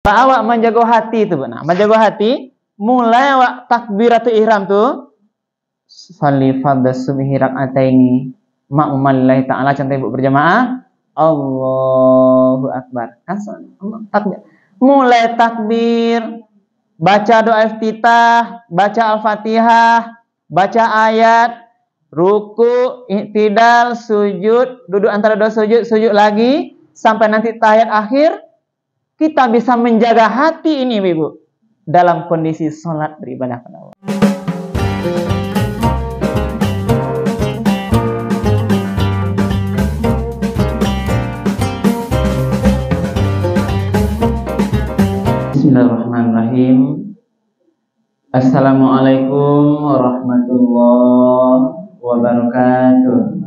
Awak menjaga hati itu benar. Menjaga hati mulai awak takbiratul ihram tuh sholli fardhu subhi rak'ataini ma'muman lillahi ta'ala cantik ibu berjamaah Allahu akbar. Takbir. Mulai takbir, baca doa iftitah, baca Al-Fatihah, baca ayat, ruku, i'tidal, sujud, duduk antara dua sujud, sujud lagi sampai nanti tahiyat akhir. Kita bisa menjaga hati ini, Ibu, dalam kondisi sholat beribadah kepada Allah. Bismillahirrahmanirrahim. Assalamualaikum warahmatullahi wabarakatuh.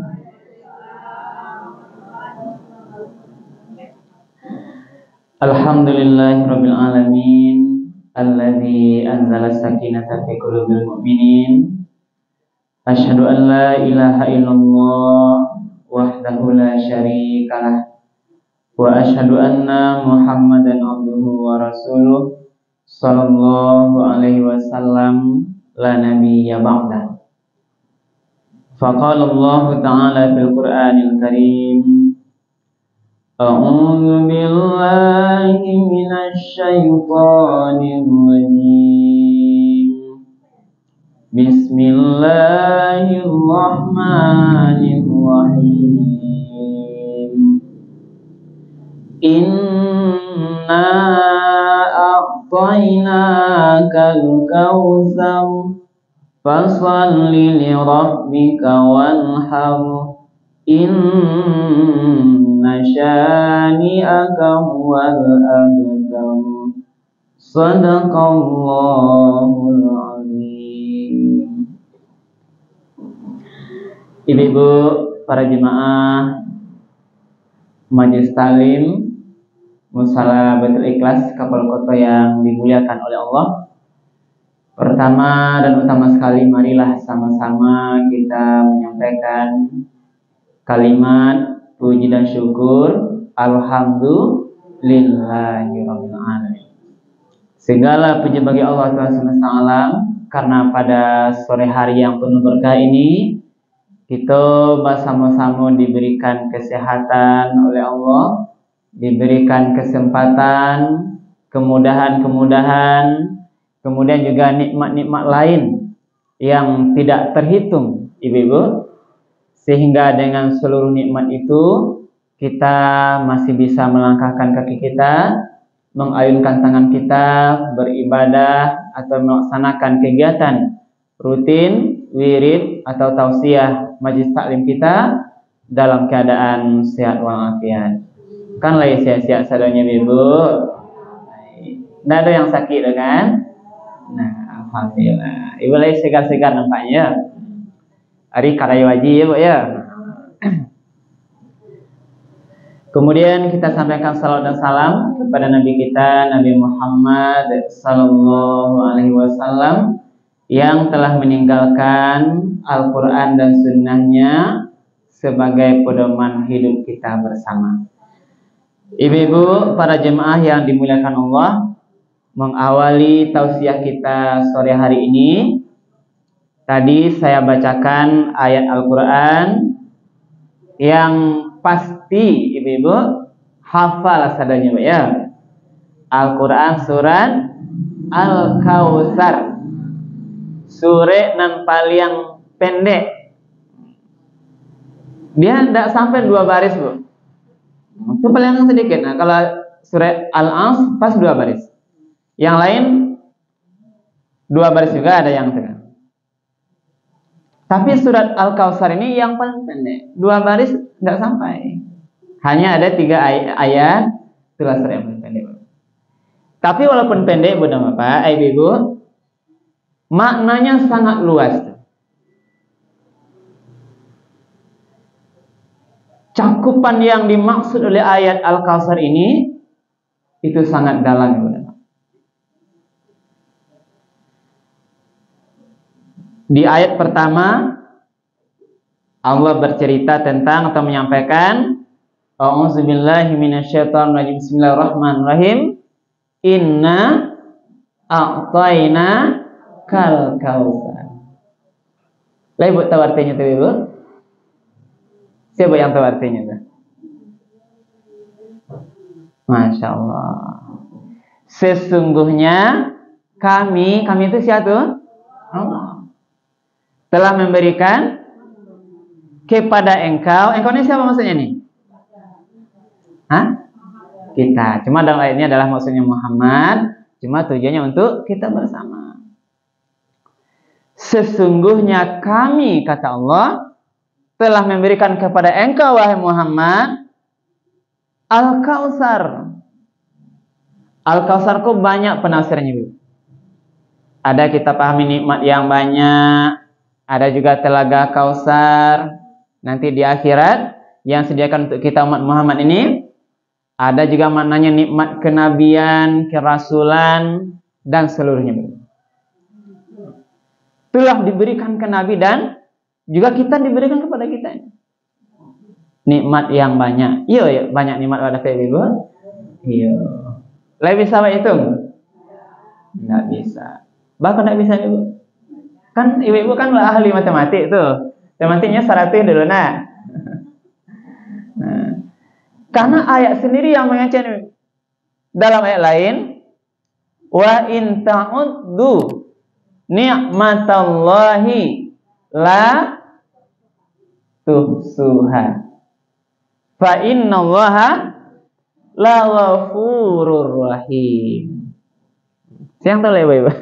Alhamdulillahirabbil alamin alladzi anzala sakinata fi qulubil mu'minin. Asyhadu an la ilaha illallah wahdahu la syarikalah wa asyhadu anna Muhammadan abduhu wa rasuluh sallallahu alaihi wasallam la nabiyya ba'da. Faqala Allah ta'ala fil Qur'anil Karim A'udzu billahi minasy syaithanir rajim. Bismillahirrahmanirrahim. Inna a'tainakal kautsar fasholli li rabbika wanhar. Inna syani'aka huwal abtar. Shadaqallahul azim. Ibu-ibu, para jemaah Majelis Taklim Musala Baitul Ikhlas Kapal Kota yang dimuliakan oleh Allah. Pertama dan utama sekali, marilah sama-sama kita menyampaikan kalimat puji dan syukur alhamdulillahirabbil alamin. Segala puji bagi Allah Tuhan semesta alam, karena pada sore hari yang penuh berkah ini kita bersama-sama diberikan kesehatan oleh Allah, diberikan kesempatan, kemudahan-kemudahan, kemudian juga nikmat-nikmat lain yang tidak terhitung, ibu-ibu. Sehingga dengan seluruh nikmat itu kita masih bisa melangkahkan kaki kita, mengayunkan tangan kita, beribadah atau melaksanakan kegiatan rutin, wirid atau tausiah majelis taklim kita dalam keadaan sehat walafiat. Kan lagi sehat-sehat sadanya ibu. Tidak ada yang sakit kan? Nah, alhamdulillah. Ibu lagi segar-segar nampaknya. Hari karya wajib ya. Kemudian kita sampaikan salawat dan salam kepada Nabi kita Nabi Muhammad sallallahu alaihi wasallam yang telah meninggalkan Al-Quran dan Sunnahnya sebagai pedoman hidup kita bersama. Ibu-ibu, para jemaah yang dimuliakan Allah, mengawali tausiah kita sore hari ini. Tadi saya bacakan ayat Al-Quran yang pasti ibu-ibu hafal sadanya ya. Al-Quran surat Al-Kautsar, surat nan paling pendek. Dia tidak sampai 2 baris bu. Itu paling sedikit. Nah kalau surat Al-As pas 2 baris. Yang lain 2 baris juga ada yang tengah. Tapi surat Al-Kautsar ini yang paling pendek, 2 baris tidak sampai. Hanya ada 3 ayat, itulah surat yang paling pendek. Tapi walaupun pendek, Bu dan Bapak, Ibu, maknanya sangat luas. Cakupan yang dimaksud oleh ayat Al-Kautsar ini itu sangat dalam, Bu. Di ayat pertama Allah bercerita tentang atau menyampaikan A'udzubillahi minasyaitonirrajim. Bismillahirrahmanirrahim. Inna a'tayna kal kautsar. Lah ibu tahu artinya tuh ibu? Siapa yang tahu artinya tuh? Masya Allah. Sesungguhnya kami itu siapa? Allah telah memberikan kepada engkau ini siapa maksudnya nih? Hah? Kita. Cuma dalam ayat ini adalah maksudnya Muhammad. Cuma tujuannya untuk kita bersama. Sesungguhnya kami, kata Allah, telah memberikan kepada engkau wahai Muhammad Al-Kautsar. Al-Kautsar kok banyak penafsirnya, Bu. Ada kita pahami nikmat yang banyak, ada juga telaga Kautsar. Nanti di akhirat yang sediakan untuk kita umat Muhammad ini, ada juga maknanya nikmat kenabian, kerasulan, dan seluruhnya. Telah diberikan ke Nabi dan juga kita diberikan kepada kita. Nikmat yang banyak. Iya, banyak nikmat pada ibu. Iya. Lah bisa itu? Enggak bisa. Bahkan enggak bisa ibu. Kan ibu kan ahli matematik tuh. Matematiknya 100 dulu nah. Karena ayat sendiri yang mengatakan dalam ayat lain, wa in ta'uddu ni'matallahi la tuhsuha fa innallaha la ghafurur rahim. Siang tahu ya ibu.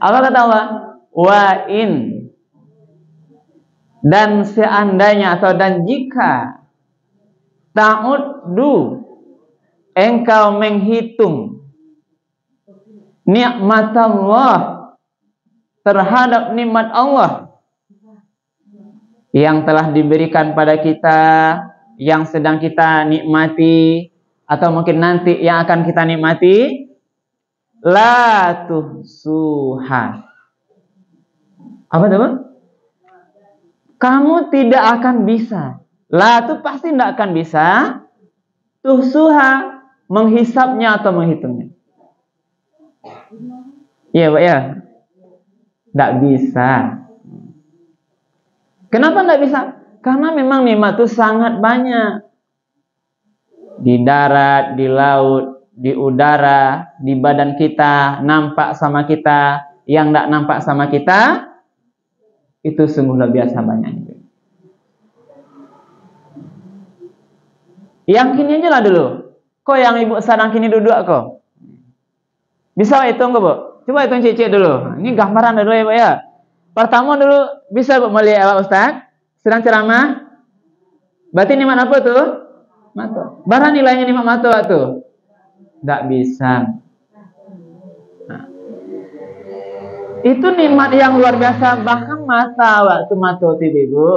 Apa kata Allah? Wa in, dan seandainya atau dan jika ta'uddu, engkau menghitung nikmat Allah, terhadap nikmat Allah yang telah diberikan pada kita, yang sedang kita nikmati, atau mungkin nanti yang akan kita nikmati, la tuhsuha. Apa itu? Kamu tidak akan bisa. La itu pasti tidak akan bisa. Tuhsuha, menghisapnya atau menghitungnya. Iya, Pak ya. Tidak bisa. Kenapa tidak bisa? Karena memang nikmat itu sangat banyak. Di darat, di laut, di udara, di badan kita, nampak sama kita, yang tidak nampak sama kita, itu sungguh luar biasa banyaknya. Yang kini aja lah dulu. Kok yang ibu sedang kini duduk kok? Bisa hitung kok, Bu? Coba hitung cicik dulu. Ini gambaran dulu ya, Pak ya. Pertama dulu bisa Bu melihat Pak Ustaz sedang ceramah. Berarti nikmat apa tuh? Mata. Barang nilainya nikmat mata tuh? Tidak bisa. Nah. Itu nikmat yang luar biasa. Bahkan mata waktu mata Ibu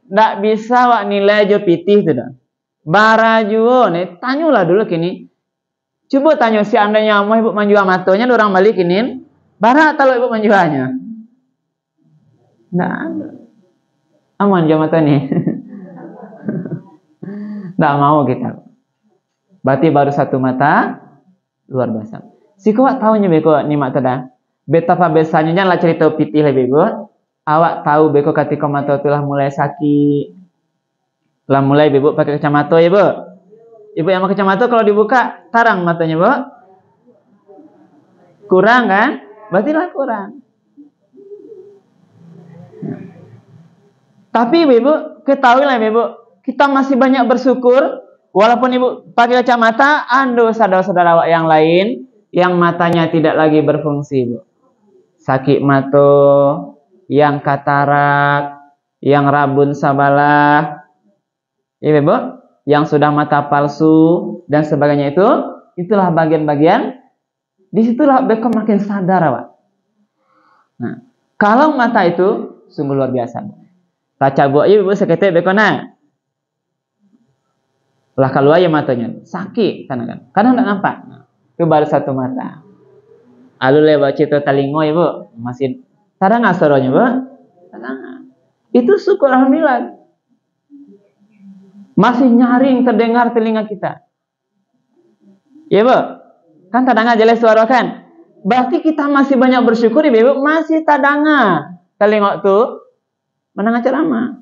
tidak bisa wak nilai jo pitih tidak. Barajuo nih, tanyalah dulu kini. Coba tanya si andanya mau ibu menjual matanya, orang balik kini. Bara kalau ibu menjualnya? Tidak ada. Aman jual mata nih. Tidak mau kita. Berarti baru satu mata luar biasa. Si kau tahunya beko nikmat tada. Betapa besarnya janganlah cerita pitih lebih bego. Awak tahu beko ketika mata telah mulai sakit. Lah mulai ibu pakai kacamata ya, Bu. Ibu yang pakai kacamata kalau dibuka tarang matanya, Bu. Kurang kan? Berarti lah kurang. Tapi Ibu, ketahuilah Ibu, kita masih banyak bersyukur walaupun Ibu pakai kacamata, ando saudara-saudara yang lain yang matanya tidak lagi berfungsi, Bu. Sakit mata, yang katarak, yang rabun sabalah, ya Ibu, yang sudah mata palsu dan sebagainya itulah bagian-bagian. Disitulah beko makin sadar, Pak. Nah, kalau mata itu sungguh luar biasa. Kaca buat Ibu seketik beko nah. Lah kalau aja matanya sakit kadang tidak nampak. Nah, itu baru satu mata. Lalu lewat cito talingo Ibu masih tarang asoronya, Bu. Tarang. Itu syukur alhamdulillah. Masih nyaring terdengar telinga kita. Iya, Bu. Kan tadanga jelas suara kan? Berarti kita masih banyak bersyukur Ibu, masih tadanga. Talingok tuh menang ceramah.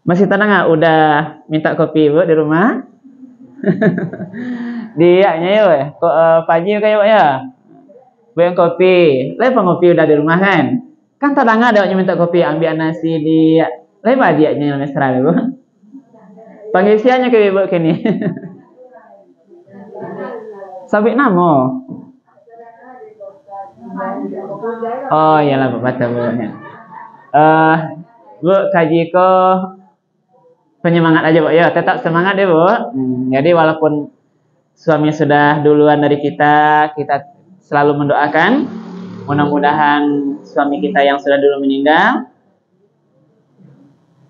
Masih tadanga udah minta kopi Ibu di rumah? Dia nya ya, kok pagi kayak ya. Bayang kopi, lepas ngopi udah di rumah kan? Kan tadanga ada yang minta kopi, ambil nasi dia. Lepas dia nya mesra Ibu. Panggil sianya ke Ibu kini. Sabik namo. Oh iyalah Bu, baca Bu. Bu kaji ko penyemangat aja Bu. Ya, tetap semangat ya Bu. Jadi walaupun suami sudah duluan dari kita, kita selalu mendoakan mudah-mudahan suami kita yang sudah dulu meninggal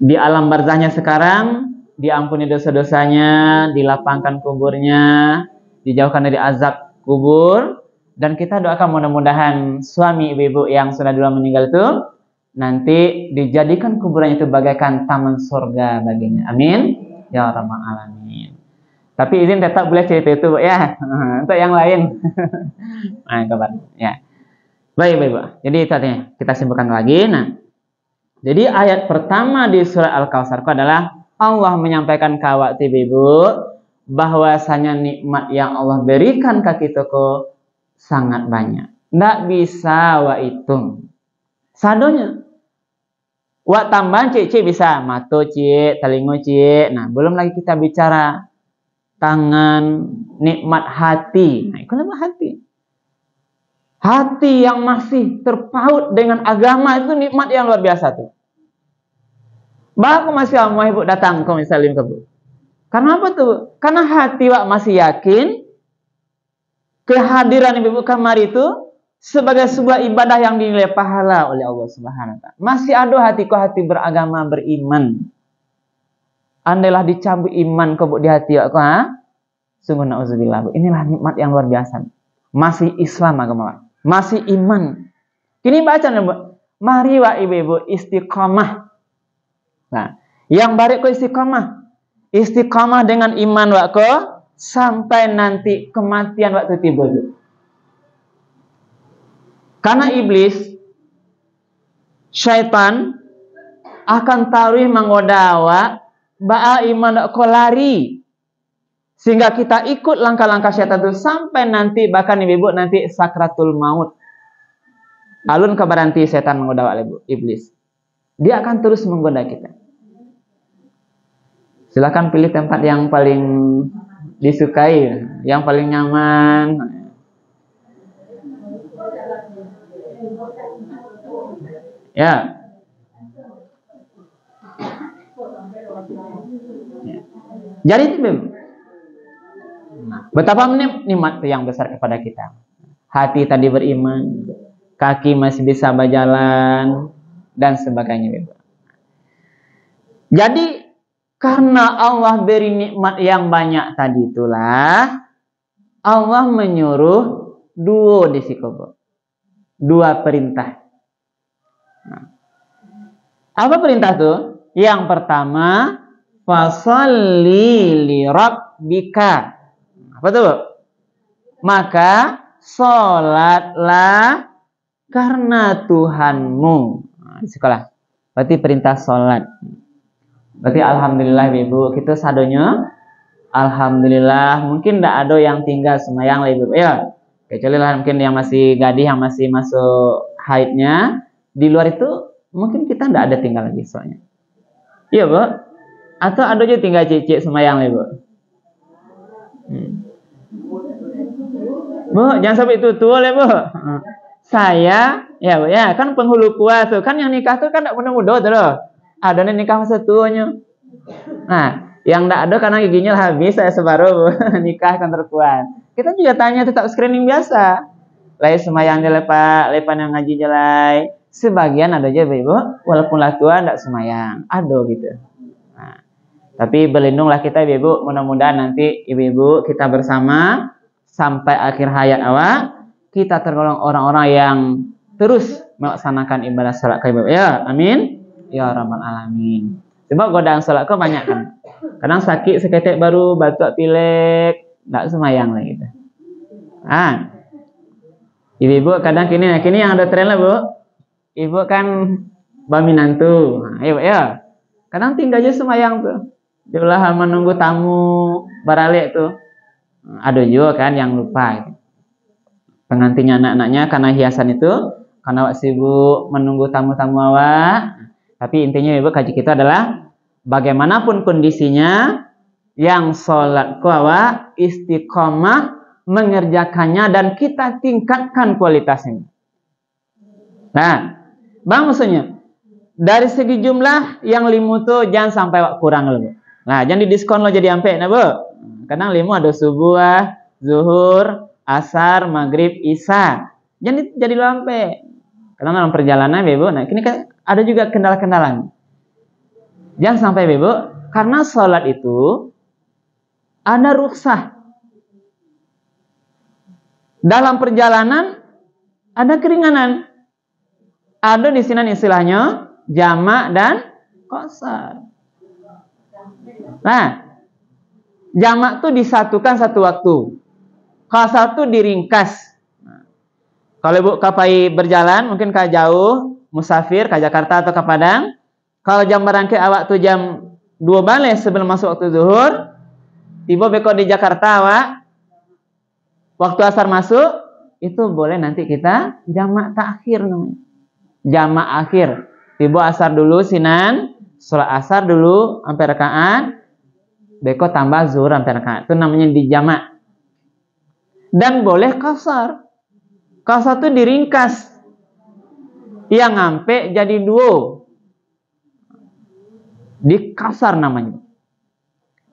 di alam barzahnya sekarang diampuni dosa-dosanya, dilapangkan kuburnya, dijauhkan dari azab kubur, dan kita doakan mudah-mudahan suami ibu-ibu yang sudah dulu meninggal itu nanti dijadikan kuburannya itu bagaikan taman surga baginya. Amin ya rabbal alamin. Tapi izin tetap boleh cerita itu Bu ya. Untuk yang lain. Nah, kabar ya. Baik Ibu. Jadi itu artinya kita simpulkan lagi. Nah, jadi ayat pertama di surah Al-Kautsar adalah Allah menyampaikan ke awak Ibu bahwasanya nikmat yang Allah berikan ke kita ko sangat banyak. Nggak bisa wa hitung. Sadonya. Wa tambahan cik bisa mato cik, telingo cik. Nah, belum lagi kita bicara tangan, nikmat hati. Nah, itu nikmat hati. Hati yang masih terpaut dengan agama itu nikmat yang luar biasa tuh. Bahkan masih mau Ibu datang ke misalnya ke Bu. Karena apa tuh? Karena hati Wak masih yakin kehadiran Ibu kamari itu sebagai sebuah ibadah yang dinilai pahala oleh Allah Subhanahu wa taala. Masih ada hatiku hati beragama, beriman. Andailah dicabut iman kau di hati aku, sungguh na'udzubillah. Inilah nikmat yang luar biasa. Masih Islam agama, masih iman. Kini baca nih, mari wa ibu-ibu istiqamah. Nah, yang barik ko istiqamah. Istiqamah dengan iman wa ko sampai nanti kematian waktu tiba. Karena iblis, syaitan akan taruh menggoda awak ba'a iman ko lari sehingga kita ikut langkah-langkah syaitan itu sampai nanti bahkan ibu nanti sakratul maut. Alun kabaranti setan menggoda awak iblis. Dia akan terus menggoda kita. Silakan pilih tempat yang paling disukai, yang paling nyaman. Ya. Jadi itu betapa nikmat yang besar kepada kita. Hati tadi beriman, kaki masih bisa berjalan dan sebagainya. Jadi karena Allah beri nikmat yang banyak tadi itulah Allah menyuruh dua dua perintah. Nah, apa perintah tuh? Yang pertama, fasholli li rabbika. Apa tuh? Maka sholatlah karena Tuhanmu. Nah, di sekolah. Berarti perintah sholat. Berarti alhamdulillah Ibu, kita sadonya alhamdulillah mungkin tidak ada yang tinggal semayang lah Ibu. Ya, kecuali lah mungkin yang masih gadis, yang masih masuk haidnya. Di luar itu mungkin kita tidak ada tinggal lagi soalnya. Iya Bu. Atau ada aja tinggal cicik semayang lah Ibu. Bu, jangan sampai itu tua lah Bu. Saya, ya Bu, ya kan penghulu kuat tuh, kan yang nikah tuh kan tidak muda-muda tuh loh. Ada nih nikah masa tuanya. Nah, yang tidak ada karena giginya habis saya sebaru nikah kan terkuat. Kita juga tanya tetap screening biasa. Lai semayang jelai Pak, lai pandang ngaji jelai. Sebagian ada aja Ibu, walaupun lah tua tidak semayang, ada gitu. Nah, tapi berlindunglah kita Ibu, mudah-mudahan nanti Ibu-ibu kita bersama sampai akhir hayat awak kita tergolong orang-orang yang terus melaksanakan ibadah salat Ibu. Ya, amin. Ya rabbal alamin. Sebab godaan salat kau banyak kan. Kadang sakit seketek baru batuk pilek, Nggak semayang lah gitu. Ibu-ibu kadang kini yang ada tren lah bu. Ibu kan baminantu, ayo ya. Kadang tinggal aja semayang tuh. Julah menunggu tamu baralik tuh. Ada juga kan yang lupa. Pengantinnya anak-anaknya karena hiasan itu, karena awak sibuk menunggu tamu-tamu awak. Tapi intinya ibu kaji kita adalah bagaimanapun kondisinya, yang sholat awak istiqomah mengerjakannya dan kita tingkatkan kualitasnya. Nah, bang maksudnya dari segi jumlah yang limu tuh jangan sampai awak kurang loh. Nah, jangan didiskon lo jadi ampe, nah bu. Kadang limu ada subuh, zuhur, asar, maghrib, isya. Jangan jadi lampe. Karena dalam perjalanan, Ibu, nah ini kan ada juga kendala-kendala. Jangan sampai, Ibu, karena sholat itu ada rukhsah. Dalam perjalanan ada keringanan. Ada di sini istilahnya jamak dan qasar. Nah, jamak itu disatukan satu waktu. Qasar itu diringkas. Kalau ibu kapai berjalan, mungkin ke jauh, musafir, ke Jakarta atau ke Padang. Kalau jam berangkat awak tuh jam 2 balik sebelum masuk waktu zuhur. Tiba beko di Jakarta awak, waktu asar masuk, itu boleh nanti kita jamak takhir namanya. Jamak akhir. Tiba asar dulu sinan, sholat asar dulu, sampai rakaat. Beko tambah zuhur sampai rakaat. Itu namanya dijamak. Dan boleh qasar. Qasar itu diringkas. Yang sampai jadi 2. Dikasar namanya.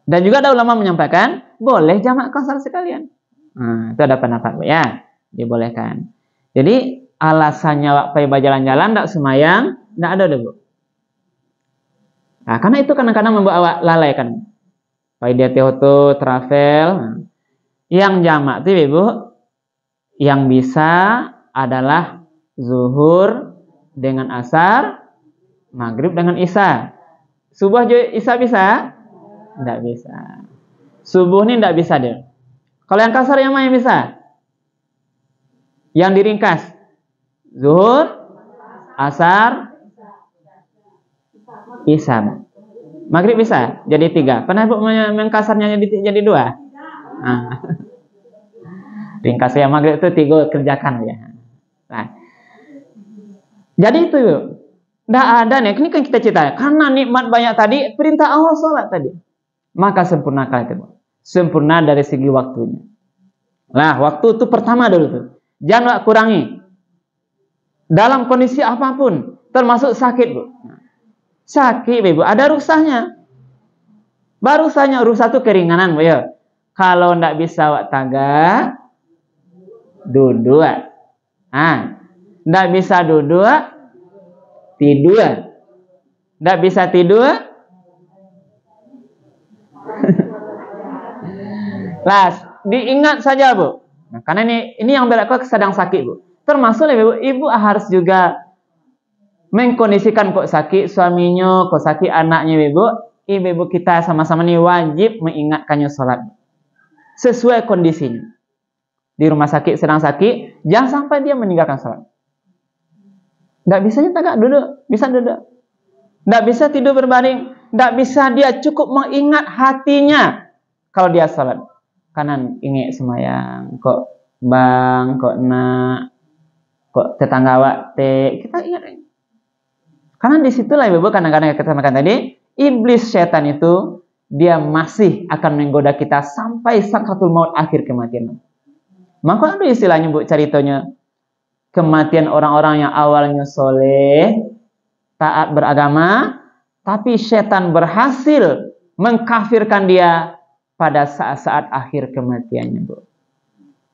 Dan juga ada ulama menyampaikan boleh jamak qasar sekalian. Nah, itu ada pendapat ya, dibolehkan. Jadi alasannya waktu berjalan-jalan tidak semayang, tidak ada deh bu. Nah, karena itu kadang-kadang membuat awak lalai kan. Pai dia tehoto travel. Nah, yang jamak itu ibu, yang bisa adalah zuhur dengan asar, maghrib dengan isya. Subuh isya bisa? Tidak bisa. Subuh ini tidak bisa deh. Kalau yang kasar yang mana yang bisa? Yang diringkas. Zuhur, asar, isya. Maghrib bisa jadi 3. Pernah ibu yang kasarnya jadi 2? Nah. Ringkas ya maghrib itu 3 kerjakan ya. Nah. Jadi itu yuk. Tidak ada nih, ini kan kita cerita. Karena nikmat banyak tadi, perintah Allah sholat tadi. Maka sempurnakan itu. Sempurna dari segi waktunya. Nah, waktu itu pertama dulu tuh. Jangan kurangi. Dalam kondisi apapun, termasuk sakit, Bu. Sakit, Bu, ada ruksahnya. Baru saja ruksah itu keringanan, Bu ya. Kalau tidak bisa wak taga, duduk. Tidak bisa duduk, tidur. Tidak bisa tidur. Las, diingat saja Bu. Nah, karena ini yang berlaku sedang sakit Bu. Termasuk ibu harus juga mengkondisikan kok sakit suaminya, kok sakit anaknya ibu kita sama-sama nih wajib mengingatkannya sholat sesuai kondisinya. Di rumah sakit sedang sakit, jangan sampai dia meninggalkan sholat. Tidak bisanya tegak duduk, bisa duduk. Tidak bisa tidur berbaring, tidak bisa dia cukup mengingat hatinya kalau dia sholat. Kanan ingin semayang, kok bang, kok nak, kok tetangga awak kita ingat. Karena disitulah ibu kadang-kadang kita makan tadi, iblis setan itu dia masih akan menggoda kita sampai sakratul maut, akhir kematian. Maka ada istilahnya Bu, ceritanya kematian orang-orang yang awalnya soleh, taat beragama, tapi setan berhasil mengkafirkan dia pada saat-saat akhir kematiannya, Bu.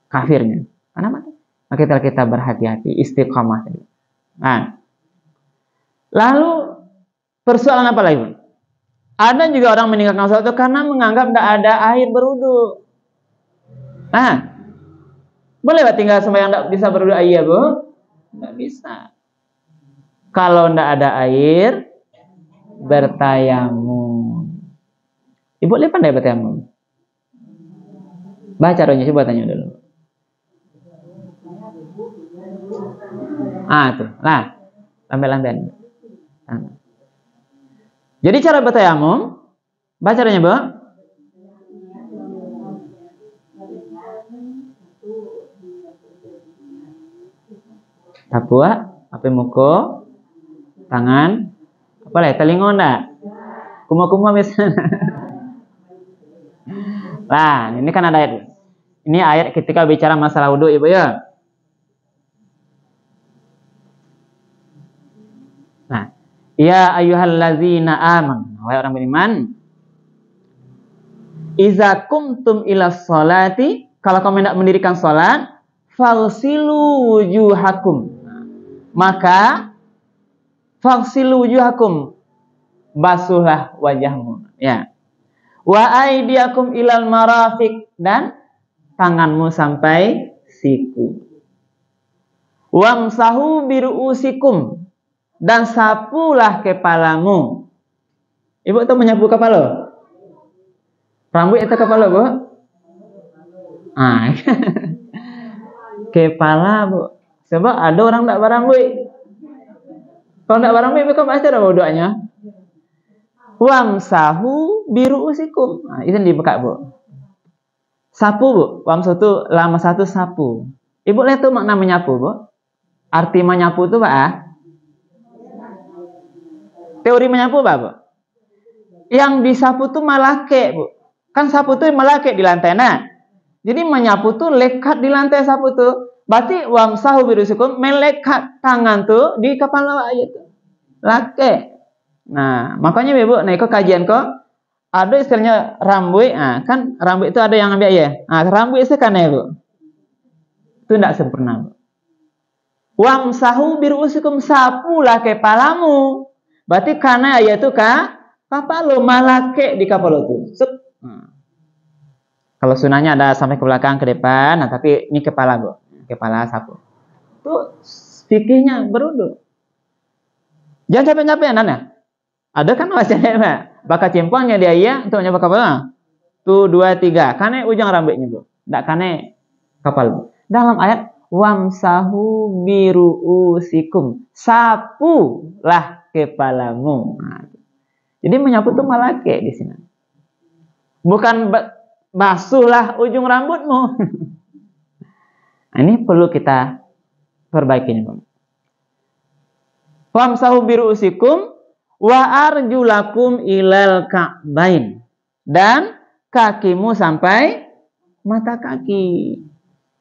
Kafirnya. Karena mati. Maka kita berhati-hati, istiqamah. Nah, lalu persoalan apa lagi, Bu? Ada juga orang meninggalkan sholat itu karena menganggap tidak ada air berwudu. Nah, boleh Pak tinggal sembahyang tidak bisa berwudu air, Bu? Tidak bisa. Kalau tidak ada air, bertayamum. Ibu lihat pandai bertayamum? Baca doanya, coba tanya dulu. Tuh. Nah, lambe-lambean. Jadi cara bertayamum, baca doanya, Bu. Tapua, apa muko, tangan, apa lah, telinga enggak? Kuma-kuma misalnya. Nah, ini kan ada ayat. Ini ayat ketika bicara masalah wudu, Ibu ya. Nah, ya ayyuhallazina amanu, wahai orang beriman, iza kumtum ila sholati, kalau kamu hendak mendirikan salat, faghsilu wujuhakum. Maka faghsilu wujuhakum, basuhlah wajahmu, ya. Wa aydiyakum ilal marafiq, dan tanganmu sampai siku. Wamsahu biru'usikum, dan sapulah kepalamu. Ibu tuh menyapu kepala? Rambut itu kepala, Bu? Kepala, Bu. Sebab ada orang tak berambut. Kalau tak berambut, bukan baca dah doanya. Wamsahu biru'usikum. Itu dibuka, Bu. Sapu, Bu. Wamsahu itu lama satu sapu. Ibu lihat tuh makna menyapu, Bu. Arti menyapu itu, Pak. Teori menyapu, Pak, Bu. Yang disapu tuh malake, Bu. Kan sapu tuh malake di lantai. Nah, jadi menyapu tuh lekat di lantai sapu tuh. Berarti wamsahu biru'usikum, melekat tangan tuh di kepala aja tuh. Lake. Nah, makanya Ibu, nah ikut kajian kok. Ada istilahnya rambut, kan rambut itu ada yang ambil ya. Rambut itu kan ya, Bu. Itu tidak sempurna, Bu. Wamsahu biru'usikum, sapulah kepalamu. Berarti karena ayat itu kepala malake di kepala itu. Kalau sunahnya ada sampai ke belakang, ke depan, nah tapi ini kepala, Bu. Kepala sapu. Itu fikihnya berudu. Jangan capek-capek, Nana. Ada kan wajahnya, bakal cimpangnya dia iya untuk nyoba kepala. Tuh 2, 3. Kane ujung rambutnya, Bu. Enggak kane kepala, Bu. Dalam ayat wamsahu biru'usikum, sapulah kepalamu. Nah, jadi menyapu itu malake di sini. Bukan basuhlah ujung rambutmu. Nah, ini perlu kita perbaiki, Bu. Wamsahu biru'usikum wa arjulakum ilal ka'bain, dan kakimu sampai mata kaki.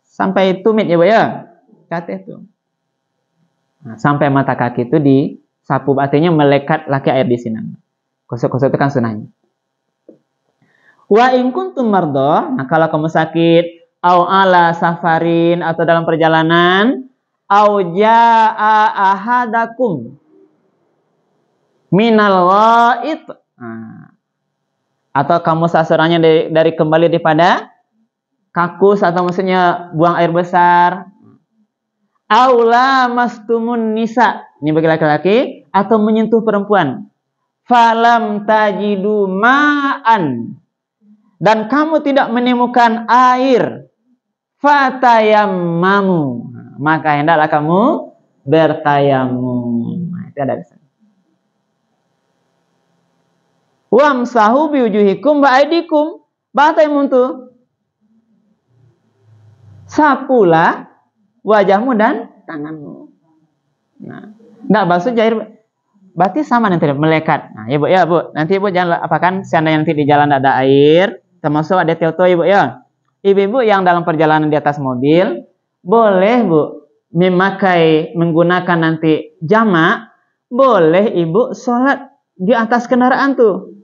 Sampai tumit ya, Bu ya. Kata itu. Nah, sampai mata kaki itu disapu, artinya melekat laki air di sini. Kosok-kosok itu kan sunahnya. Wa in kuntum mardo, nah kalau kamu sakit, au ala safarin, atau dalam perjalanan, au jaa ahadakum minal ghaid, atau kamu sasarannya dari kembali daripada kakus, atau maksudnya buang air besar, aula mastumun nisa, ini bagi laki-laki, atau menyentuh perempuan, falam tajidu ma'an, dan kamu tidak menemukan air, fatayammamu, maka hendaklah kamu bertayamum. Nah, itu ada di sana. Wamsahu biwujuhikum wa aydikum, batayamum tuh sapulah wajahmu dan tanganmu. Nah, enggak basuh jahir, berarti sama nanti melekat. Nah, ya Bu ya, Bu. Nanti Ibu jangan apakan seandainya nanti di jalan ada air, termasuk ada toto Ibu ya. Ibu-ibu yang dalam perjalanan di atas mobil, boleh Bu menggunakan nanti jamak, boleh Ibu sholat di atas kendaraan tuh.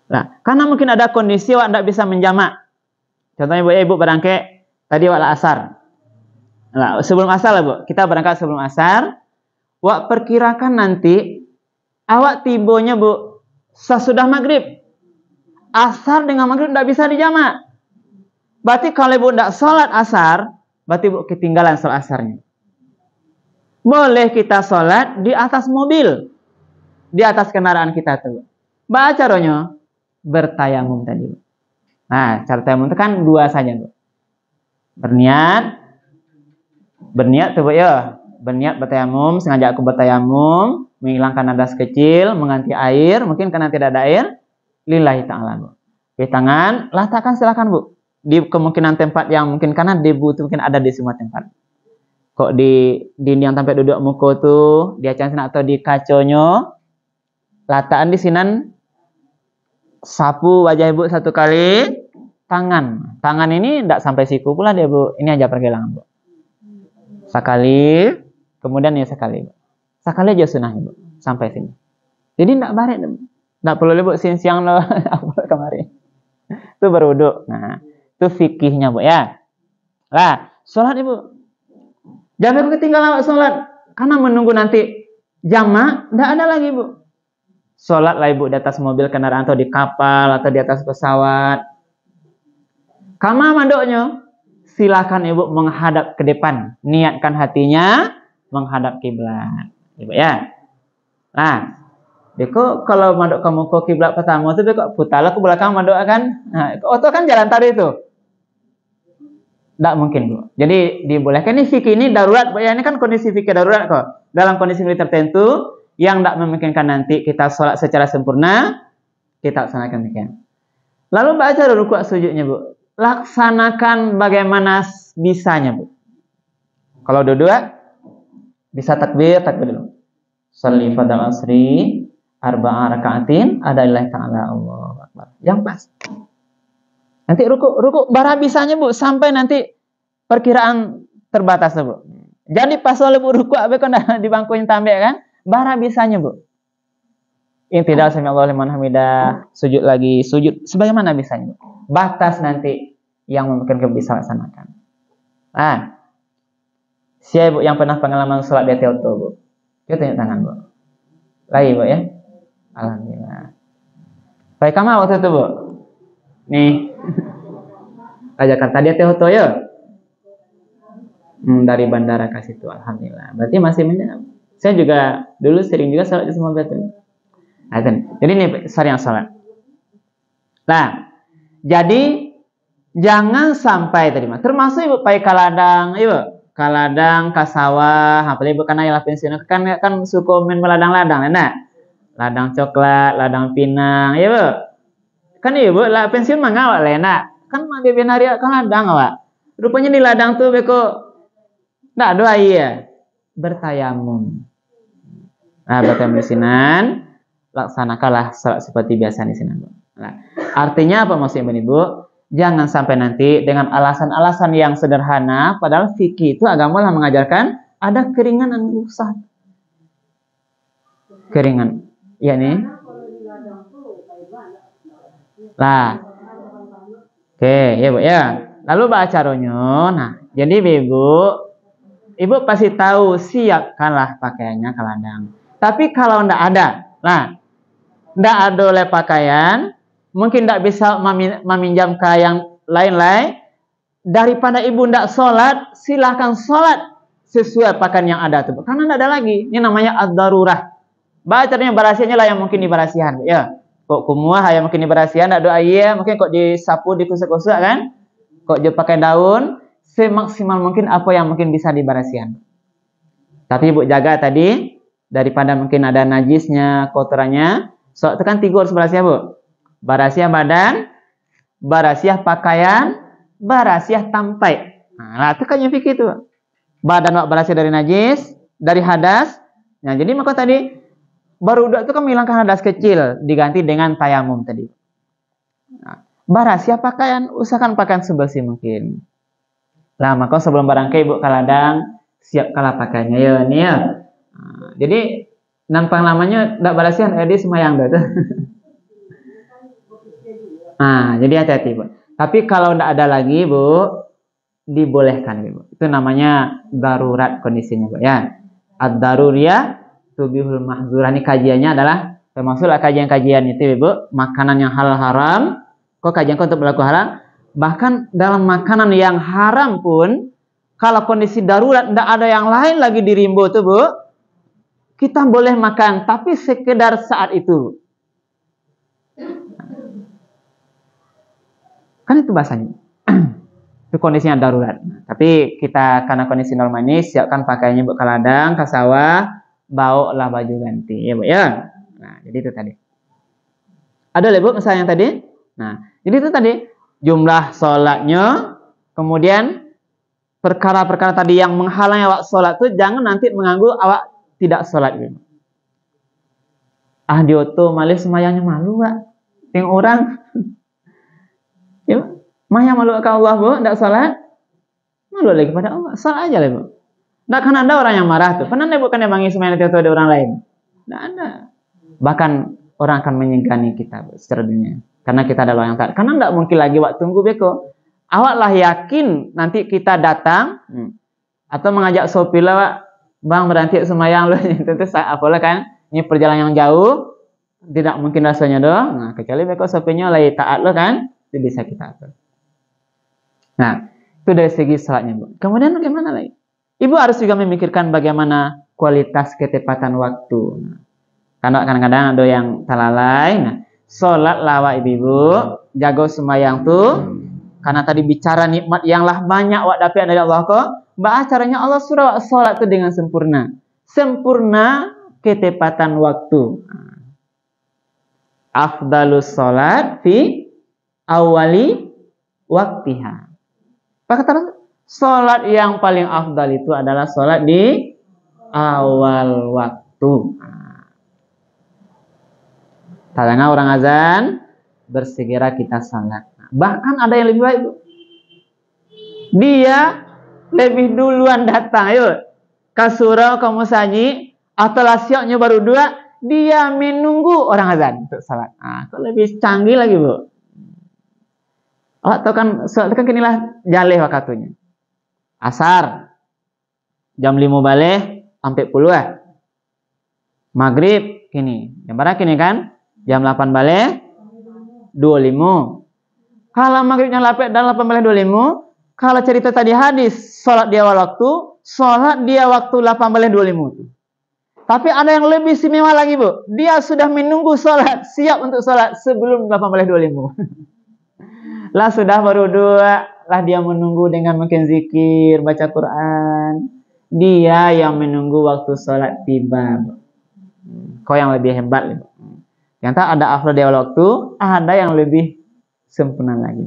Nah, karena mungkin ada kondisi wak tidak bisa menjamak. Contohnya Bu, Ibu berangkat tadi wak asar. Nah, sebelum asar lah Bu, kita berangkat sebelum asar. Wak perkirakan nanti awak tibonya Bu sesudah maghrib. Asar dengan maghrib tidak bisa dijamak. Berarti kalau Ibu tidak sholat asar, berarti Ibu ketinggalan sholat asarnya. Boleh kita sholat di atas mobil, di atas kendaraan kita tuh. Baca rohnya bertayamum tadi. Nah, cara tayamum itu kan dua saja, Bu. Berniat tuh, Bu ya. Berniat bertayamum, sengaja aku bertayamum, menghilangkan hadas kecil, mengganti air, mungkin karena tidak ada air, lillahi ta'ala, Bu. Di tangan, letakkan silakan, Bu. Di kemungkinan tempat yang mungkin karena debu itu mungkin ada di semua tempat. Kok di yang tempat duduk muka tuh, di acan atau di kaconya, letakkan di sinan, sapu wajah Ibu satu kali, tangan ini tidak sampai siku pula dia, Bu. Ini aja pergelangan, Bu. Sekali, kemudian ya sekali, Bu. Sekali aja sunahnya, Bu. Sampai sini. Jadi tidak baret, Bu. Tidak perlu, Bu, siang lo apa kemarin. Itu berwuduk. Nah, itu fikihnya, Bu ya. Lah, sholat, Ibu. Jangan ketinggalan sholat karena menunggu nanti jamak, tidak ada lagi, Bu. Sholat lah, Ibu, di atas mobil kendaraan atau di kapal atau di atas pesawat. Kama mandoknya, silakan Ibu menghadap ke depan, niatkan hatinya menghadap kiblat, Ibu ya. Nah, beko kalau mandok kamu ke kiblat pertama itu beko putalah ke belakang mandok kan. Nah, oto kan jalan tadi itu. Tidak mungkin, Bu. Jadi dibolehkan. Ini fikih ini darurat, Bu ya. Ini kan kondisi fikih darurat kok. Dalam kondisi tertentu yang tidak memungkinkan nanti kita sholat secara sempurna, kita laksanakan demikian. Lalu baca dulu rukuk sujudnya, Bu. Laksanakan bagaimana bisanya, Bu. Kalau duduk bisa takbir dulu. Sholli fardal asri arba'a raka'atin ada lillahi ta'ala Allahu akbar. Yang pas. Nanti ruku bara bisanya, Bu, sampai nanti perkiraan terbatas, Bu. Jadi pas oleh Bu ruku abe kan di bangkunya tambah kan? Bara bisanya, Bu. Intidal sami Allahu liman hamidah, sujud lagi, sujud sebagaimana bisanya, Bu. Batas nanti yang memungkinkan bisa laksanakan. Ah. Siapa, Bu, yang pernah pengalaman sholat di hotel, Bu? Kita tunjuk tangan, Bu. Lagi, Bu ya. Alhamdulillah. Baik, kamu waktu itu, Bu? Nih. Jakarta dia hotel ya? Dari bandara ke situ, alhamdulillah. Berarti masih saya juga dulu sering juga sholat di semua betul. Nah, jadi ini sering sholat. Nah, jadi jangan sampai tadi mah. Termasuk Ibu pakai kaladang, Ibu. Kaladang, kasawah, apalagi Ibu karena yang pensiun kan suka main meladang-ladang, nah. Ladang coklat, ladang pinang, ya, Bu. Kan Ibu lah pensiun mah ngawak lena. Kan mah beben hari kan ladang awak. Rupanya di ladang tuh beko ndak doa iya. Bertayamum. Nah, bertayamum di sinan, laksanakanlah salat seperti biasa di sinan, Bu. Nah, artinya apa maksudnya, Ibu? Jangan sampai nanti dengan alasan-alasan yang sederhana, padahal fikih itu agama lah mengajarkan ada keringanan usah. Keringan. Ya nih. Lah. Oke, ya, Bu ya. Lalu baca ronyo. Nah, jadi Ibu pasti tahu siapkanlah pakaiannya ke ladang. Tapi kalau ndak ada, nah, ndak ada oleh pakaian, mungkin ndak bisa meminjam ke yang lain-lain. Daripada Ibu ndak sholat, silahkan sholat sesuai pakaian yang ada tuh. Karena ndak ada lagi. Ini namanya ad-darurah. Bacanya barasiannya lah yang mungkin dibarasihan, ya. Kok kumuah yang mungkin dibarasihan, ndak doa iya, mungkin kok disapu, dikusuk-kusuk kan? Kok dia pakai daun, semaksimal mungkin apa yang mungkin bisa dibarasihan. Tapi Ibu jaga tadi, daripada mungkin ada najisnya, kotorannya, so itu kan 3 harus barasiah, Bu. Barasiah badan, barasiah pakaian, barasiah tampai. Nah, itu kan yang fikih itu. Badan wak barasiah dari najis, dari hadas. Nah, jadi maka tadi baru itu kan menghilangkan hadas kecil, diganti dengan tayamum tadi. Nah, barasiah pakaian, usahakan pakaian sebersih mungkin. Lah, maka sebelum barangkali Ibu kaladang, siapkanlah pakaiannya ya nih ya. Nah, jadi nampang lamanya ndak barasihan di semayang dah tuh. Nah, jadi hati-hati, Bu. Tapi kalau ndak ada lagi, Bu, dibolehkan, Bu. Itu namanya darurat kondisinya, Bu ya. Ad-daruriyah tubihul mahdzurah. Ini kajiannya adalah termasuklah kajian-kajian itu, Ibu, makanan yang halal haram. Kok kajian untuk berlaku haram? Bahkan dalam makanan yang haram pun, kalau kondisi darurat tidak ada yang lain lagi di rimbo tuh, Bu, kita boleh makan, tapi sekedar saat itu. Kan itu bahasanya. Itu kondisinya darurat. Tapi kita karena kondisi normal ini siapkan pakaiannya buat ke ladang, ke sawah, bawalah baju ganti ya Bu ya. Nah, jadi itu tadi. Ada Bu misalnya yang tadi. Nah, jadi itu tadi jumlah sholatnya, kemudian perkara-perkara tadi yang menghalangi awak sholat itu jangan nanti mengganggu awak tidak sholat gitu. Dia tuh malah semayangnya malu Pak. Yang orang ya, maya malu ke Allah Bu, tidak sholat. Malu lagi pada Allah, sholat aja lah Bu. Tidak kan ada orang yang marah tuh. Pernah bukan yang bangi semayang itu ada orang lain. Tidak ada. Bahkan orang akan menyegani kita Bu, secara dunia. Karena kita adalah yang taat. Karena tidak mungkin lagi waktu tunggu beko. Awaklah yakin nanti kita datang atau mengajak sopir lah Pak. Bang berhenti semayang loh. Tentu apalah kan. Ini perjalanan yang jauh. Tidak mungkin rasanya dong. Nah, kecuali beko sopirnya lagi taat loh kan. Itu bisa kita atur. Nah, itu dari segi salatnya Bu. Kemudian bagaimana lagi? Ibu harus juga memikirkan bagaimana kualitas ketepatan waktu. Nah, karena kadang-kadang ada yang talalai. Nah, sholat lawa ibu, jago semayang tuh. Karena tadi bicara nikmat yang lah banyak wak dapat dari Allah kok. Bahas caranya Allah surah sholat itu dengan sempurna. Sempurna ketepatan waktu. Afdalus sholat fi awali waktiha. Pak kata sholat yang paling afdal itu adalah sholat di awal waktu. Tadanya orang azan bersegera kita salat. Bahkan ada yang lebih baik Bu. Dia lebih duluan datang. Ayo, ke surau, ke musaji, atau lasioknya baru dua, dia menunggu orang azan untuk salat. Kok lebih canggih lagi Bu. Tahu kan salat kan kinilah jaleh waktunya. Asar jam 5 balik sampai puluhan. Maghrib kini. Jam berapa kini kan? Jam 8 balik 25. Kalau maghribnya lapet dan 8 balik 25, kalau cerita tadi hadis sholat dia awal waktu, sholat dia waktu 8 balik 25. Tapi ada yang lebih istimewa lagi Bu. Dia sudah menunggu sholat, siap untuk sholat sebelum 8 balik 25. Lah sudah baru dua, lah dia menunggu dengan mungkin zikir, baca Quran. Dia yang menunggu waktu sholat tiba. Kau yang lebih hebat. Yang tak ada afdal di awal waktu, ada yang lebih sempurna lagi.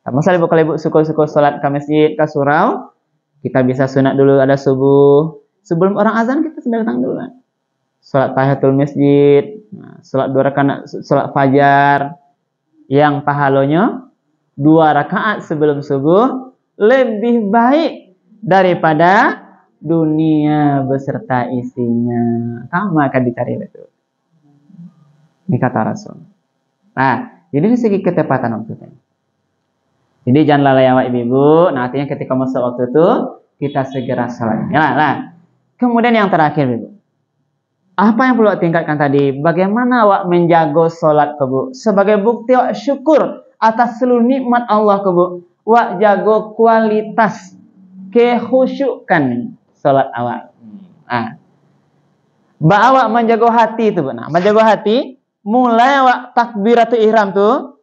Masalah kalau ibu suka-suka sholat ke masjid, ke surau, kita bisa sunat dulu ada subuh. Sebelum orang azan kita sudah datang dulu. Sholat tahiyatul masjid, sholat 2 rakaat, sholat fajar, yang pahalanya 2 rakaat sebelum subuh lebih baik daripada dunia beserta isinya. Kamu akan dicari itu. Ini kata Rasul. Nah, jadi dari segi ketepatan waktu tadi. Jadi jangan lalai awak ibu. Nah, artinya ketika masuk waktu itu kita segera sholat. Ya lah. Kemudian yang terakhir ibu. Apa yang perlu tingkatkan tadi? Bagaimana awak menjaga sholat Bu? Sebagai bukti awak syukur atas seluruh nikmat Allah Bu. Awak jaga kualitas kekhusyukan sholat awak. Awak menjaga hati itu Bu. Nah, menjaga hati mulai awak takbiratul ihram tuh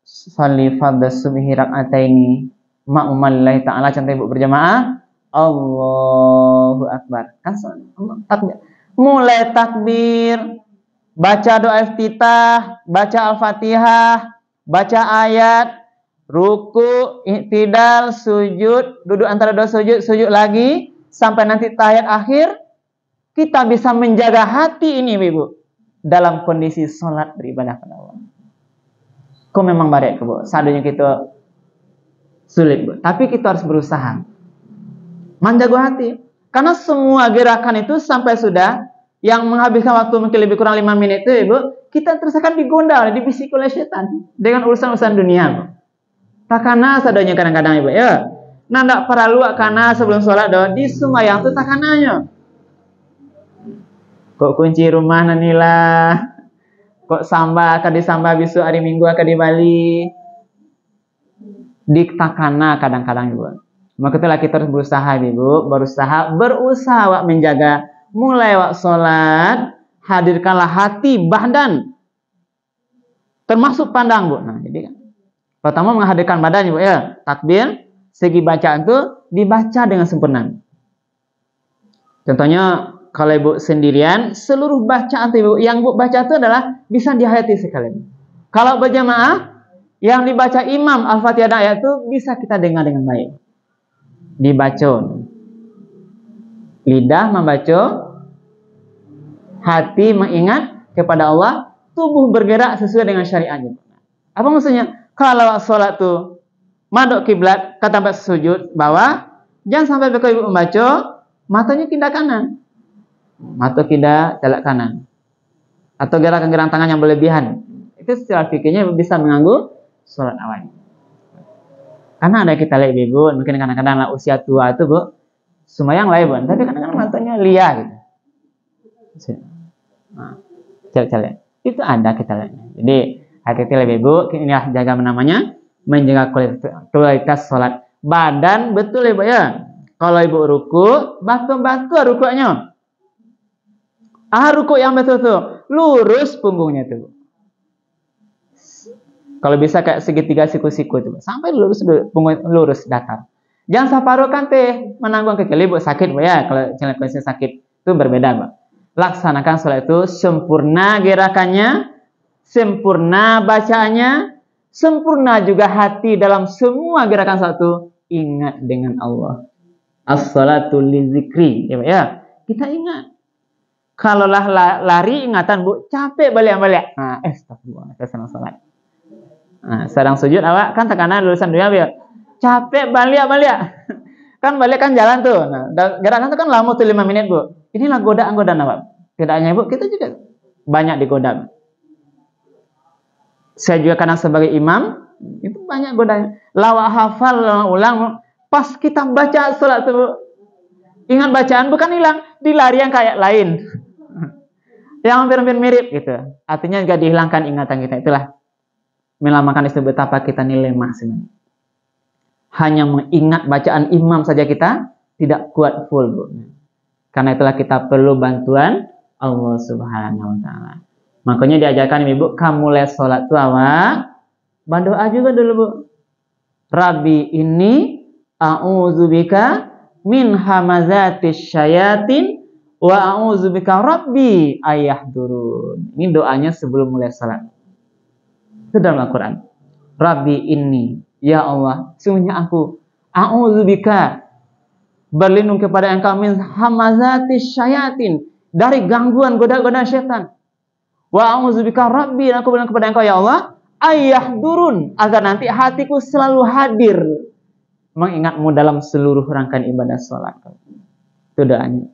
sholli fardhu subhi rak'ataini ma'muman ta'ala cantik ibu berjamaah Allahu akbar. Kan takbir. Mulai takbir, baca doa iftitah, baca Al-Fatihah, baca ayat, ruku, i'tidal, sujud, duduk antara dua sujud, sujud lagi sampai nanti tahiyat akhir. Kita bisa menjaga hati ini Ibu dalam kondisi sholat beribadah kepada Allah. Kok memang baik Bu, seadanya kita sulit Bu, tapi kita harus berusaha menjaga hati. Karena semua gerakan itu sampai sudah yang menghabiskan waktu mungkin lebih kurang 5 menit itu Ibu, kita terus akan digondal, dibisik oleh setan dengan urusan-urusan dunia Bu. Takana sadanya kadang-kadang Ibu ya. Nah ndak perlu karena sebelum sholat doa di sumayang itu takananya. Kok kunci rumah nanilah. Kok samba akan disamba besok hari Minggu akan di Bali. Diktakana kadang-kadang Ibu. Maka itulah kita harus berusaha Ibu, berusaha menjaga mulai sholat, hadirkanlah hati, badan termasuk pandang Bu. Nah, jadi kan Pertama menghadirkan badannya, Bu, ya. Takbir, segi bacaan tuh dibaca dengan sempurna. Contohnya kalau Ibu sendirian, seluruh bacaan Ibu yang Ibu baca itu adalah bisa dihayati sekalian. Kalau berjamaah, yang dibaca imam Al-Fatihah ayat itu bisa kita dengar dengan baik. Dibaca. Lidah membaca, hati mengingat kepada Allah, tubuh bergerak sesuai dengan syariatnya. Apa maksudnya? Kalau sholat tuh madok kiblat, kata tempat sujud bawah, jangan sampai Ibu membaca matanya pindah kanan, mata tidak telak kanan, atau gerakan-gerakan tangan yang berlebihan. Itu secara fikirnya bisa mengganggu sholat awal. Karena ada kita lihat Ibu, mungkin kadang-kadang lah usia tua itu Bu, sembahyang lah Ibu, tapi kadang-kadang matanya liar gitu. Nah, cek-cek. Itu ada kita lihat. Jadi hati-hati lebih Ibu, inilah jaga namanya menjaga kualitas sholat. Badan betul Ibu ya. Kalau Ibu ruku, batu-batu rukuknya. Ruku yang betul tuh, lurus punggungnya tuh. Kalau bisa kayak segitiga siku-siku itu, sampai lurus punggung lurus datar. Jangan saparukan teh menanggung kekeli Bu, sakit Bu ya. Kalau kondisi sakit itu berbeda Bu. Laksanakan sholat itu sempurna gerakannya, sempurna bacaannya, sempurna juga hati dalam semua gerakan sholat itu. Ingat dengan Allah. As-salatu lizikri, ya. Kita ingat. Kalau lari ingatan Bu, capek balik-balik. Nah, astagfirullah, kita senang sholat. Nah, sedang sujud awak kan tekanan lulusan dunia biar capek balik-balik. Kan balik kan jalan tuh. Nah, gerakan itu kan lama tuh 5 menit Bu. Inilah godaan-godaan awak. Tidak hanya Ibu, kita juga banyak digoda. Saya juga kadang sebagai imam itu banyak godaan. Lawak hafal ulang pas kita baca sholat tuh ingat bacaan bukan hilang, dilari yang kayak lain. Yang hampir-hampir mirip gitu. Artinya juga dihilangkan ingatan kita. Itulah melamakan disebut betapa kita nilai maksimal. Hanya mengingat bacaan imam saja kita tidak kuat full Bu. Karena itulah kita perlu bantuan Allah Subhanahu wa taala. Makanya diajarkan Ibu, kamu les sholat tu awak berdoa juga dulu Bu. Rabbi ini a'udzubika min hamazatis syayatin wa a'udzubika rabbi ayahdurun. Ini doanya sebelum mulai salat. Itu dalam Al-Quran. Rabbi inni, ya Allah, sungguhnya aku a'udzubika berlindung kepada Engkau min hamazatis syayatin, dari gangguan goda-goda syaitan. Wa a'udzubika rabbi, aku berlindung kepada Engkau ya Allah ayahdurun, agar nanti hatiku selalu hadir mengingatmu dalam seluruh rangkaian ibadah sholat. Itu doanya.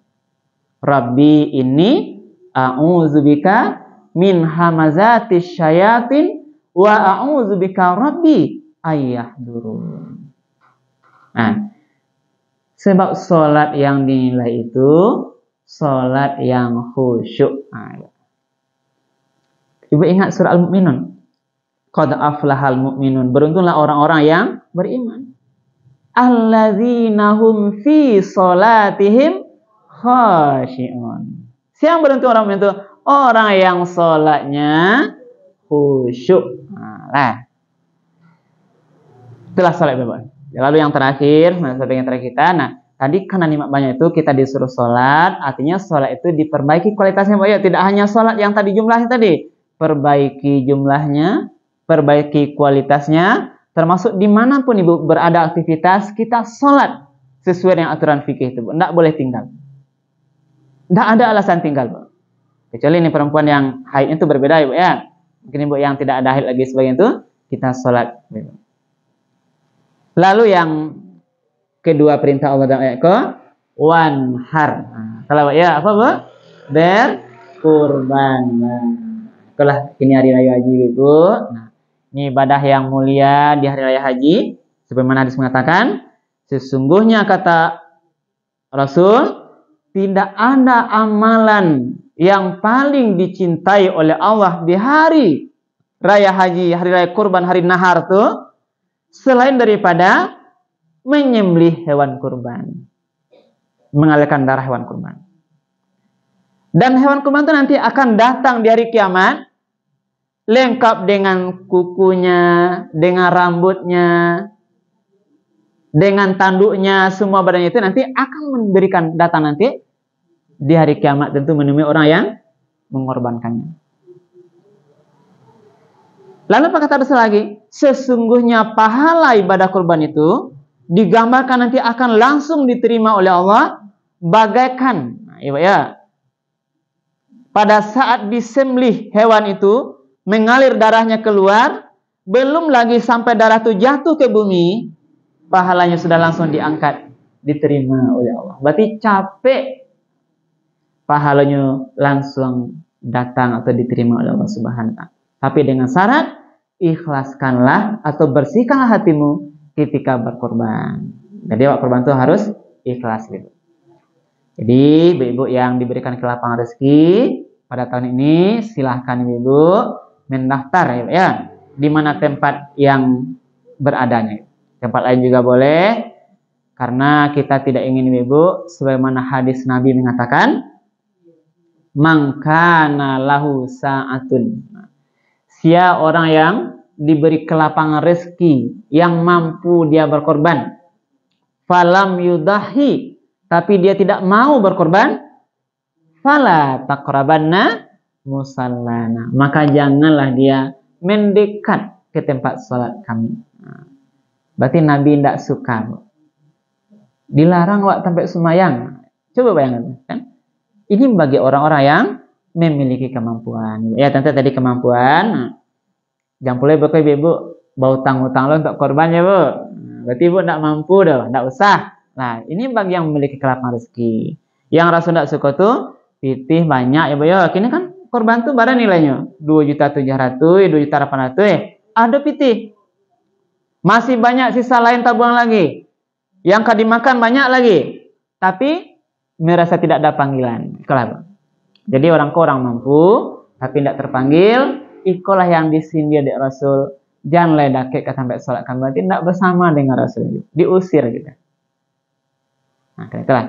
Rabbi ini a'udzubika min hamazatis syayatin wa a'udzubika rabbi ayahdurun. Nah, sebab sholat yang dinilai itu sholat yang khusyuk. Nah, Ibu ingat surah Al-Mu'minun. Qad aflahal mu'minun. Beruntunglah orang-orang yang beriman. Alladzina hum fi sholatihim khashi'un. Siapa beruntung orang itu? Orang yang sholatnya khusyuk. Nah, itulah sholat Bapak. Lalu yang terakhir, yang terakhir kita. Nah, tadi karena nikmat banyak itu kita disuruh sholat. Artinya sholat itu diperbaiki kualitasnya Bapak. Tidak hanya sholat yang tadi jumlahnya tadi. Perbaiki jumlahnya, perbaiki kualitasnya. Termasuk dimanapun Ibu berada aktivitas, kita sholat sesuai dengan aturan fikih itu, Bu. Tidak boleh tinggal. Tidak ada alasan tinggal, Bu. Kecuali ini perempuan yang haid itu berbeda, Ibu ya. Mungkin Ibu yang tidak ada haid lagi sebagian itu, kita sholat. Lalu yang kedua perintah Allah dalam ayat ke wanhar. Kalau ya apa Bu? Berkurban. Itulah ini hari raya haji Ibu. Nah, ini ibadah yang mulia di hari raya haji. Sebagaimana hadis mengatakan, sesungguhnya kata Rasul, tidak ada amalan yang paling dicintai oleh Allah di hari raya haji, hari raya kurban, hari nahar tuh, selain daripada menyembelih hewan kurban, mengalirkan darah hewan kurban. Dan hewan kurban itu nanti akan datang di hari kiamat lengkap dengan kukunya, dengan rambutnya, dengan tanduknya, semua badannya itu nanti akan memberikan datang nanti di hari kiamat tentu menemui orang yang mengorbankannya. Lalu apa kata Rasul lagi? Sesungguhnya pahala ibadah kurban itu digambarkan nanti akan langsung diterima oleh Allah bagaikan pada saat disembelih hewan itu mengalir darahnya keluar, belum lagi sampai darah itu jatuh ke bumi, pahalanya sudah langsung diangkat, diterima oleh Allah. Berarti capek, pahalanya langsung datang atau diterima oleh Allah Subhanahu wa Ta'ala. Tapi dengan syarat, ikhlaskanlah atau bersihkanlah hatimu ketika berkorban. Jadi korban itu harus ikhlas gitu. Jadi ibu-ibu yang diberikan kelapangan rezeki pada tahun ini, silahkan ibu mendaftar ya, di mana tempat yang beradanya. Tempat lain juga boleh, karena kita tidak ingin ibu sebagaimana hadis Nabi mengatakan, mangkana lahu sa'atun. Sia orang yang diberi kelapangan rezeki, yang mampu dia berkorban, falam yudahi, tapi dia tidak mau berkorban, fala taqrabanna musallana, maka janganlah dia mendekat ke tempat sholat kami. Berarti Nabi tidak suka, dilarang waktu sampai semayang. Coba bayangkan kan? Ini bagi orang-orang yang memiliki kemampuan. Ya tentu tadi kemampuan. Jangan boleh bapak ibu bawa utang-utang lo untuk korban ya bu. Berarti ibu tidak mampu dah, tidak usah. Nah ini bagi yang memiliki kelapangan rezeki. Yang Rasul tidak suka tuh pitih banyak ya bu ya. Kini kan korban tuh barang nilainya 2.700.000, 2.800.000. Ada pitih. Masih banyak sisa lain tabungan lagi. Yang kau dimakan banyak lagi. Tapi merasa tidak ada panggilan. Itulah. Jadi orang mampu tapi tidak terpanggil, ikulah yang disindir di Rasul. Janganlah dakik sampai sholat kan, berarti tidak bersama dengan Rasul, diusir gitu. Nah, itulah.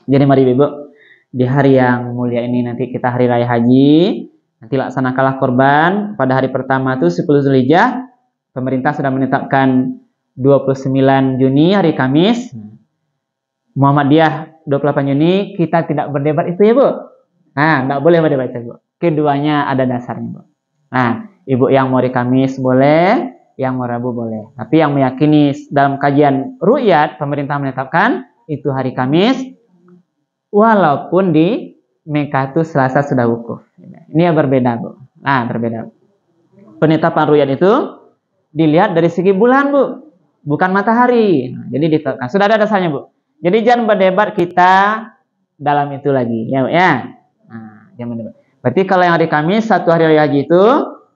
Jadi mari ibu, di hari yang mulia ini nanti kita hari raya haji, nanti laksanakanlah korban pada hari pertama itu 10 Zulhijjah. Pemerintah sudah menetapkan 29 Juni hari Kamis. Muhammadiyah 28 Juni kita tidak berdebat itu ya bu. Nah, tidak boleh berdebat itu bu. Keduanya ada dasarnya bu. Nah, ibu yang mau hari Kamis boleh, yang mau Rabu boleh. Tapi yang meyakini dalam kajian ru'yat pemerintah menetapkan itu hari Kamis, walaupun di Mekah itu Selasa sudah wukuf. Ini ya berbeda bu. Nah, berbeda. Penetapan ru'yat itu dilihat dari segi bulan bu, bukan matahari. Nah, jadi ditetapkan. Sudah ada dasarnya bu. Jadi jangan berdebat kita dalam itu lagi, ya. Nah, jangan berdebat. Berarti kalau yang hari Kamis satu hari raya haji itu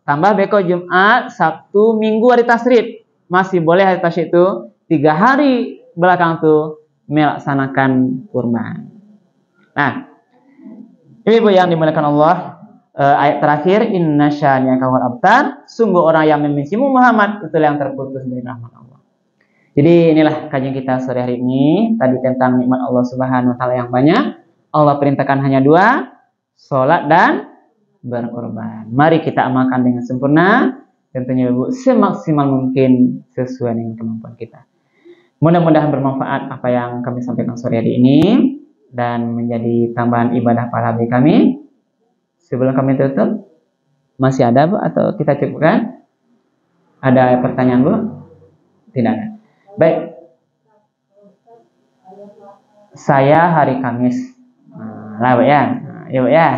tambah beko Jumat, Sabtu, Minggu hari tasyrik, masih boleh hari tasyrik itu 3 hari belakang itu melaksanakan kurban. Nah, ibu yang dimuliakan Allah, ayat terakhir inna syani'aka wal abtar, sungguh orang yang membencimu Muhammad itulah yang terputus dari rahmat Allah. Jadi inilah kajian kita sore hari ini tadi tentang nikmat Allah Subhanahu wa taala yang banyak. Allah perintahkan hanya 2, sholat dan berkorban. Mari kita amalkan dengan sempurna, tentunya Ibu semaksimal mungkin sesuai dengan kemampuan kita. Mudah-mudahan bermanfaat apa yang kami sampaikan sore hari ini dan menjadi tambahan ibadah pahala bagi kami. Sebelum kami tutup, masih ada Bu atau kita cukupkan? Ada pertanyaan Bu? Tidak ada. Baik. Saya hari Kamis. Lah Bu ya. Ya Bu ya.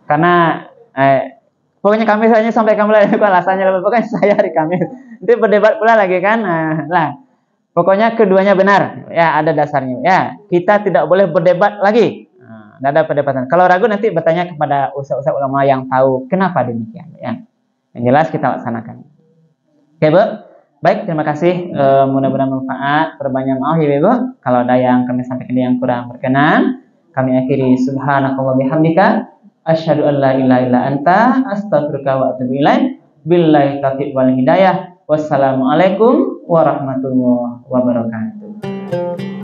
Karena pokoknya Kamis saja sampai kamu lagi alasannya, pokoknya saya hari Kamis. Nanti berdebat pula lagi kan. Nah, pokoknya keduanya benar. Ya, ada dasarnya. Ya, kita tidak boleh berdebat lagi. Tidak ada perdebatan. Kalau ragu nanti bertanya kepada ustaz-ustaz ulama yang tahu kenapa demikian. Ya. Yang jelas kita laksanakan. Oke, Bu. Baik, terima kasih. Mudah-mudahan manfaat. Perbanyak maaf ya, Bu. Kalau ada yang kami sampaikan yang kurang berkenan, kami akhiri subhanakallah bihamdika asyhadu an la ilaha illa anta astaghfiruka wa atubu ilaik. Billahi taufiq wal hidayah. Wassalamualaikum warahmatullahi wabarakatuh.